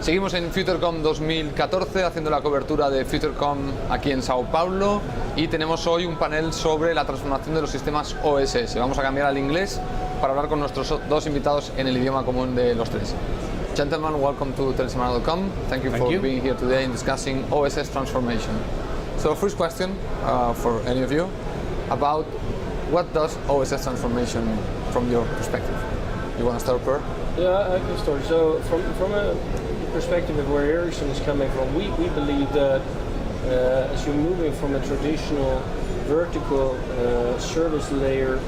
Seguimos en FutureCom 2014 haciendo la cobertura de FutureCom aquí en Sao Paulo y tenemos hoy un panel sobre la transformación de los sistemas OSS. Vamos a cambiar al inglés para hablar con nuestros dos invitados en el idioma común de los tres. Gentlemen, welcome to telesemana.com. Thank you for being here today and discussing OSS transformation. So first question for any of you about what does OSS transformation mean from your perspective? You want to start, Per? Yeah, I can start. So from a perspective of where Ericsson is coming from, we believe that as you're moving from a traditional vertical service layer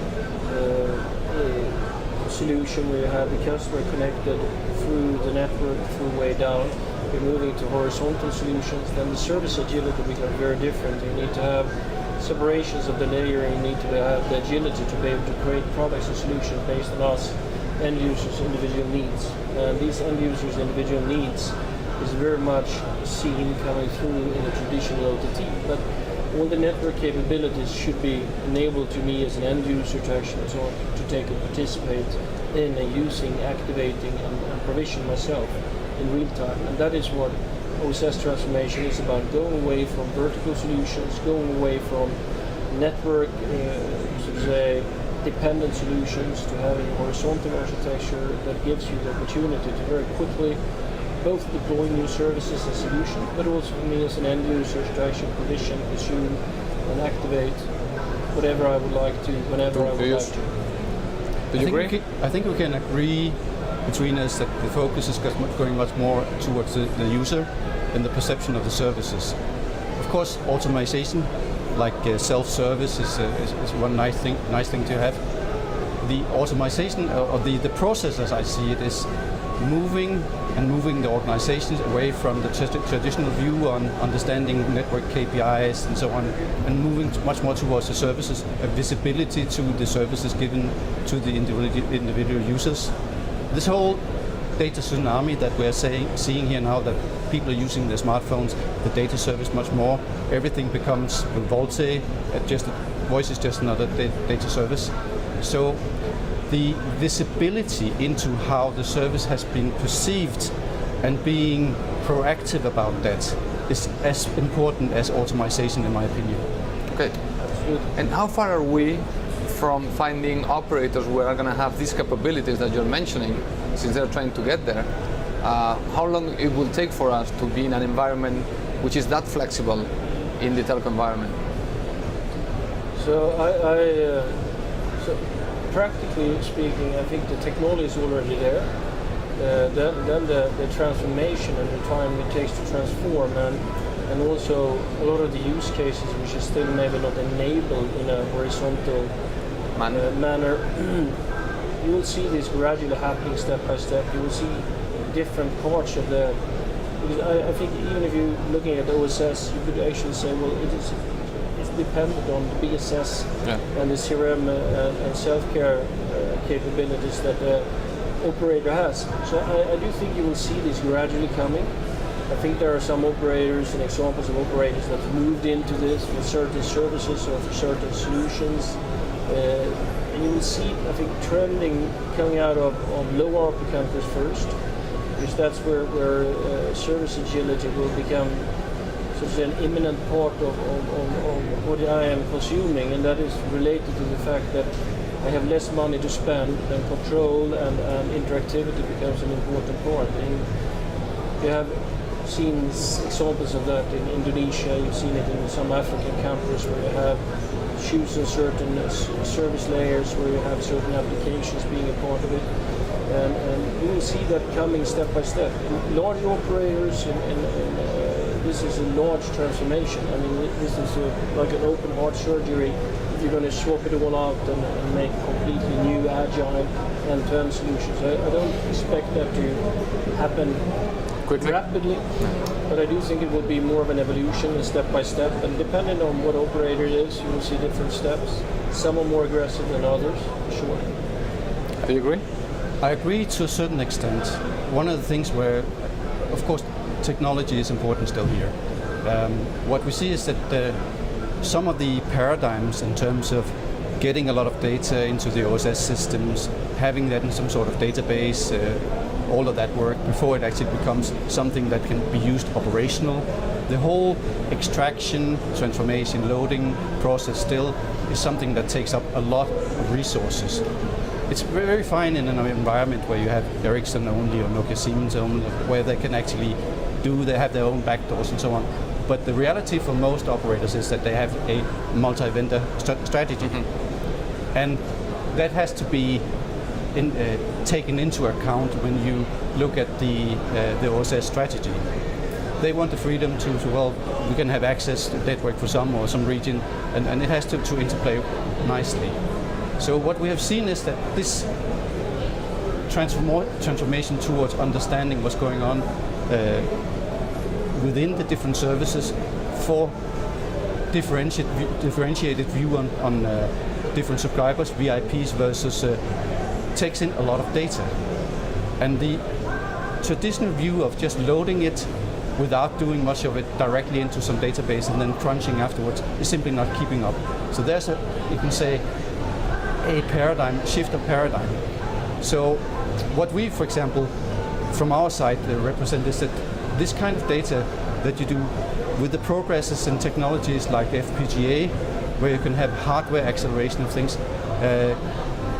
solution where you have the customer connected through the network through way down, you're moving to horizontal solutions, then the service agility becomes very different. You need to have separations of the layer, and you need to have the agility to be able to create products and solutions based on us end users' individual needs. And these end users' individual needs is very much seen coming through in a traditional OTT. But all the network capabilities should be enabled to me as an end user to actually to take and participate in using, activating, and provision myself in real time. And that is what OSS transformation is about, going away from vertical solutions, going away from network, so to say, dependent solutions to having a horizontal architecture that gives you the opportunity to very quickly both deploy new services and solutions, but also for me as an end user to actually provision, consume, and activate whatever I would like to, whenever I would like to. Do you agree? I think we can agree between us that the focus is going much more towards the user and the perception of the services. Of course, automation, like self-service, is one nice thing to have. The automation of the process, as I see it, is moving the organizations away from the traditional view on understanding network KPIs and so on, and moving much more towards the services, a visibility to the services given to the individual users. This whole data tsunami that we're seeing here now, that people are using their smartphones, the data service much more, everything becomes VoLTE, voice is just another data service. So the visibility into how the service has been perceived and being proactive about that is as important as automation, in my opinion. Okay. And how far are we from finding operators who are going to have these capabilities that you're mentioning, since they're trying to get there? How long it will take for us to be in an environment which is that flexible in the telco environment? So so practically speaking, I think the technology is already there. Then the transformation and the time it takes to transform, and also a lot of the use cases which is still maybe not enabled in a horizontal manner. You will see this gradually happening step by step. You will see different parts of the. Because I think even if you're looking at OSS, you could actually say, well, it's dependent on the BSS and the CRM and self-care capabilities that the operator has. So I do think you will see this gradually coming. I think there are some operators and examples of operators that have moved into this with certain services or for certain solutions. And you will see, I think, trending coming out of low ARPU countries first, because that's where service agility will become such an imminent part of what I am consuming, and that is related to the fact that I have less money to spend, and control and interactivity becomes an important part. And you have seen examples of that in Indonesia, you've seen it in some African countries where you have choosing certain service layers, where you have certain applications being a part of it. And you will see that coming step by step. In large operators, this is a large transformation. I mean, this is like an open heart surgery. You're going to swap it all out and make completely new, agile, end-to-end solutions. I don't expect that to happen quickly, rapidly, but I do think it will be more of an evolution, and step by step. And depending on what operator it is, you will see different steps. Some are more aggressive than others, for sure. Do you agree? I agree to a certain extent. One of the things where, of course, technology is important still here. What we see is that some of the paradigms in terms of getting a lot of data into the OSS systems, having that in some sort of database, all of that work before it actually becomes something that can be used operational. The whole extraction, transformation, loading process still is something that takes up a lot of resources. It's very fine in an environment where you have Ericsson only or Nokia Siemens only, where they can actually they have their own backdoors and so on. But the reality for most operators is that they have a multi-vendor strategy. And that has to be taken into account when you look at the OSS strategy. They want the freedom to we can have access to network for some or some region, and it has to interplay nicely. So what we have seen is that this transformation towards understanding what's going on within the different services for differentiated view on different subscribers, VIPs versus takes in a lot of data. And the traditional view of just loading it without doing much of it directly into some database and then crunching afterwards is simply not keeping up. So there's you can say, a shift of paradigm. So what we, for example, from our side represent is that this kind of data that you do with the progresses in technologies like FPGA, where you can have hardware acceleration of things,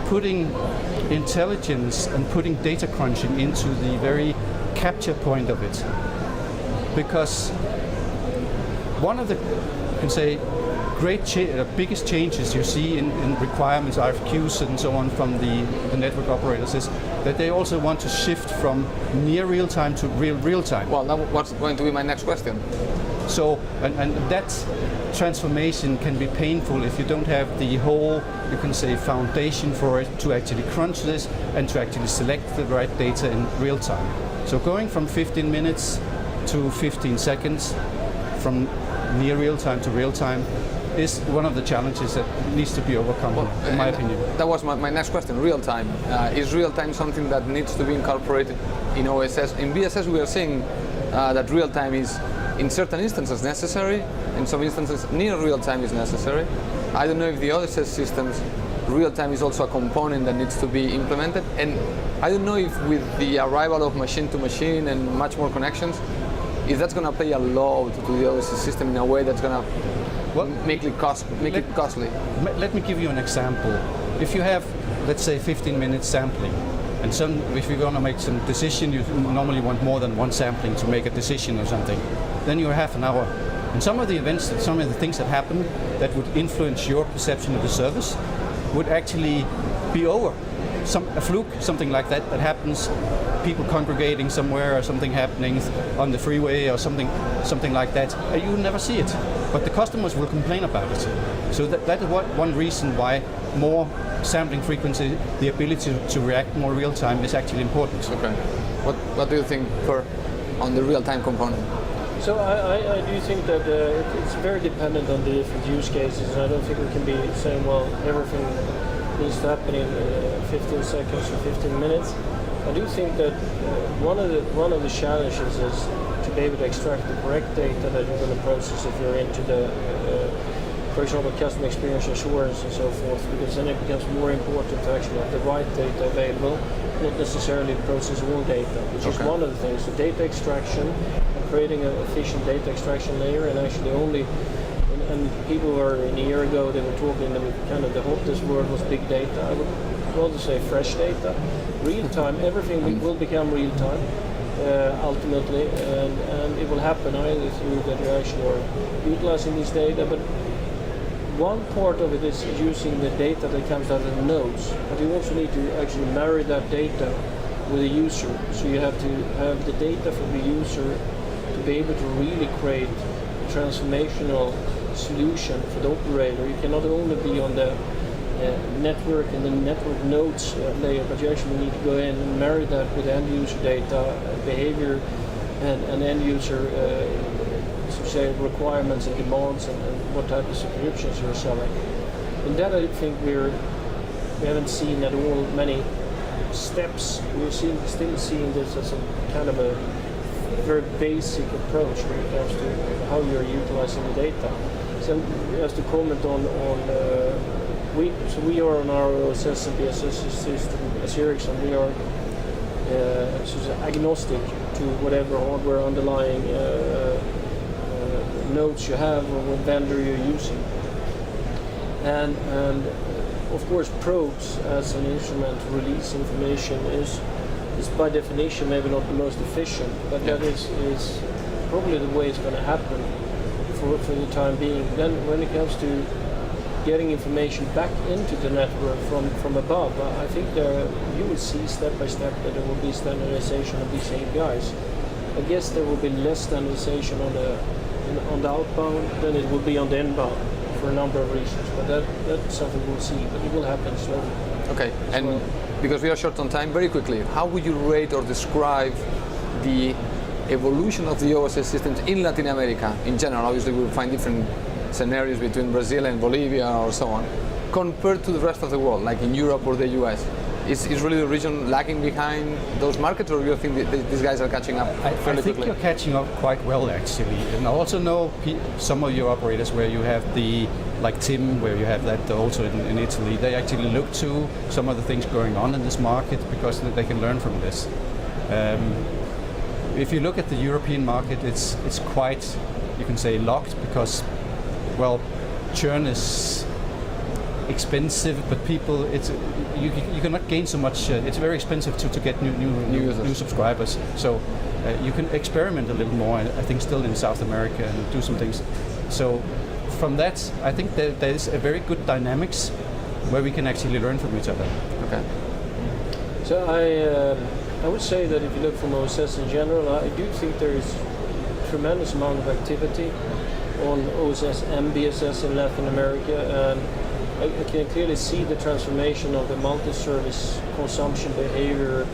putting intelligence and putting data crunching into the very capture point of it. Because one of the, you can say, biggest changes you see in requirements, RFQs and so on from the network operators is that they also want to shift from near real time to real time. Well, that was going to be my next question. So, and that transformation can be painful if you don't have the whole, you can say, foundation for it to actually crunch this and to actually select the right data in real time. So going from 15 minutes to 15 seconds, from near real time to real time, is one of the challenges that needs to be overcome, in my opinion. That was my next question, real time. Is real time something that needs to be incorporated in OSS? In BSS we are seeing that real time is in certain instances necessary, in some instances near real time is necessary. I don't know if the OSS systems real time is also a component that needs to be implemented, and I don't know if with the arrival of machine to machine and much more connections, if that's going to play a load to the OSS system in a way that's going to make it costly. Let me give you an example. If you have, let's say, 15 minutes sampling, and if you're going to make some decision, you normally want more than one sampling to make a decision or something, then you're half an hour. And some of the events, some of the things that happen that would influence your perception of the service would actually be over. A fluke, something like that happens, people congregating somewhere or something happening on the freeway or something like that, you never see it. But the customers will complain about it. So that is one reason why more sampling frequency, the ability to react more real time is actually important. Okay. What do you think on the real time component? So I do think that it's very dependent on the different use cases, and I don't think we can be saying, well, everything needs to happen in 15 seconds or 15 minutes. I do think that one of the challenges is to be able to extract the correct data that you're going to process if you're into the, for example, customer experience assurance and so forth, because then it becomes more important to actually have the right data available, not necessarily process all data, which is one of the things. So data extraction and creating an efficient data extraction layer, and actually only, and people were, a year ago, they were talking that kind of the hottest word was big data. I would rather say fresh data. Real time, everything will become real time ultimately, and it will happen either through that you actually are utilizing this data, but one part of it is using the data that comes out of the nodes, but you also need to actually marry that data with the user. So you have to have the data from the user to be able to really create a transformational solution for the operator. You cannot only be on the network and the network nodes layer, but you actually need to go in and marry that with end user data, behavior, and end user say requirements and demands, and what type of subscriptions you're selling. And that I think we haven't seen at all many steps. We're still seeing this as a kind of a very basic approach when it comes to how you're utilizing the data. So just to comment on we are on our OSS and BSS system as Ericsson. We are sort of agnostic to whatever hardware underlying nodes you have or what vendor you're using. And of course probes as an instrument to release information is by definition maybe not the most efficient, but that is probably the way it's going to happen for the time being. Then when it comes to getting information back into the network from above, I think you will see step by step that there will be standardization of these APIs. I guess there will be less standardization on the outbound than it will be on the inbound for a number of reasons, but that's something we'll see, but it will happen slowly. Okay, and because we are short on time, very quickly, how would you rate or describe the evolution of the OSS systems in Latin America in general? Obviously we will find different scenarios between Brazil and Bolivia or so on, compared to the rest of the world, like in Europe or the US. Is really the region lagging behind those markets, or do you think these guys are catching up fairly quickly? I think you're catching up quite well, actually. And I also know some of your operators where you have like TIM, where you have that also in Italy, they actually look to some of the things going on in this market because they can learn from this. If you look at the European market, it's quite, you can say, locked because, well, churn is expensive, but people, you cannot gain so much. It's very expensive to get new subscribers. So you can experiment a little more, I think, still in South America and do some things. So from that, I think there is a very good dynamics where we can actually learn from each other. Okay. So I would say that if you look from OSS in general, I do think there is a tremendous amount of activity on OSS and BSS in Latin America, and I can clearly see the transformation of the multi-service consumption behavior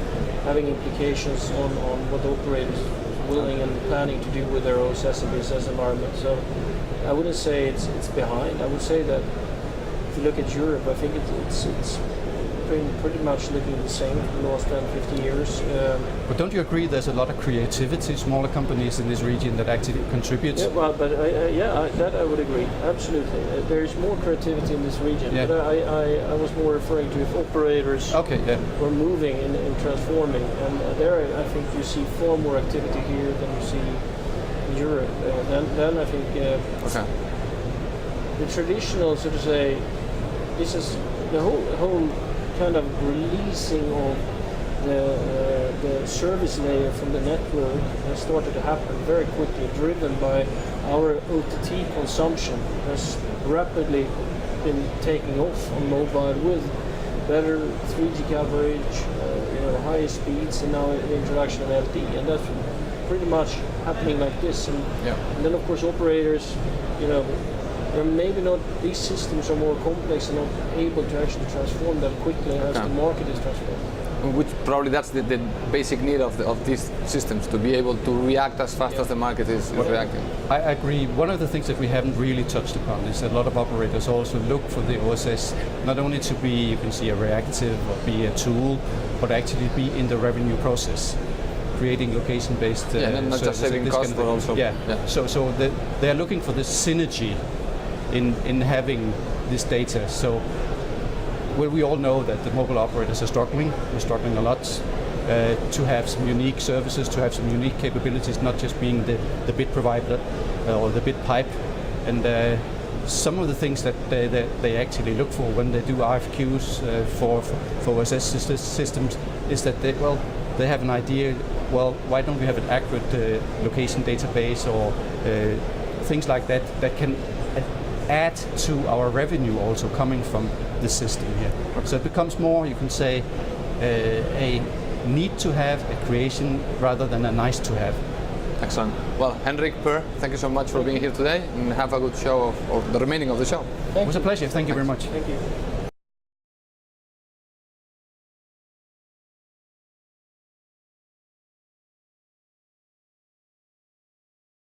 having implications on what the operators are willing and planning to do with their OSS and BSS environment. So I wouldn't say it's behind. I would say that if you look at Europe, I think it's pretty much looking the same for the last 10, 15 years. But don't you agree there's a lot of creativity, smaller companies in this region that actually contribute? Yeah, well, but that I would agree, absolutely. There's more creativity in this region, but I was more referring to if operators were moving and transforming, and there I think you see far more activity here than you see in Europe. Then I think the traditional, so to say, this is the whole kind of releasing of the service layer from the network has started to happen very quickly, driven by our OTT consumption has rapidly been taking off on mobile with better 3G coverage, higher speeds, and now the introduction of LTE, and that's pretty much happening like this. And then of course operators, maybe not, these systems are more complex and not able to actually transform that quickly as the market is transforming. Which probably that's the basic need of these systems, to be able to react as fast as the market is reacting. I agree. One of the things that we haven't really touched upon is that a lot of operators also look for the OSS not only to be, you can see, a reactive or be a tool, but actually be in the revenue process, creating location-based and not just saving costs, but also So they are looking for this synergy in having this data. So we all know that the mobile operators are struggling. They're struggling a lot to have some unique services, to have some unique capabilities, not just being the bit provider or the bit pipe. And some of the things that they actually look for when they do RFQs for OSS systems is that they have an idea. Well, why don't we have an accurate location database or things like that can add to our revenue also coming from the system here. So it becomes more, you can say, a need to have, a creation rather than a nice to have. Excellent. Well, Henrik, Per, thank you so much for being here today, and have a good show of the remaining of the show. It was a pleasure. Thank you very much. Thank you.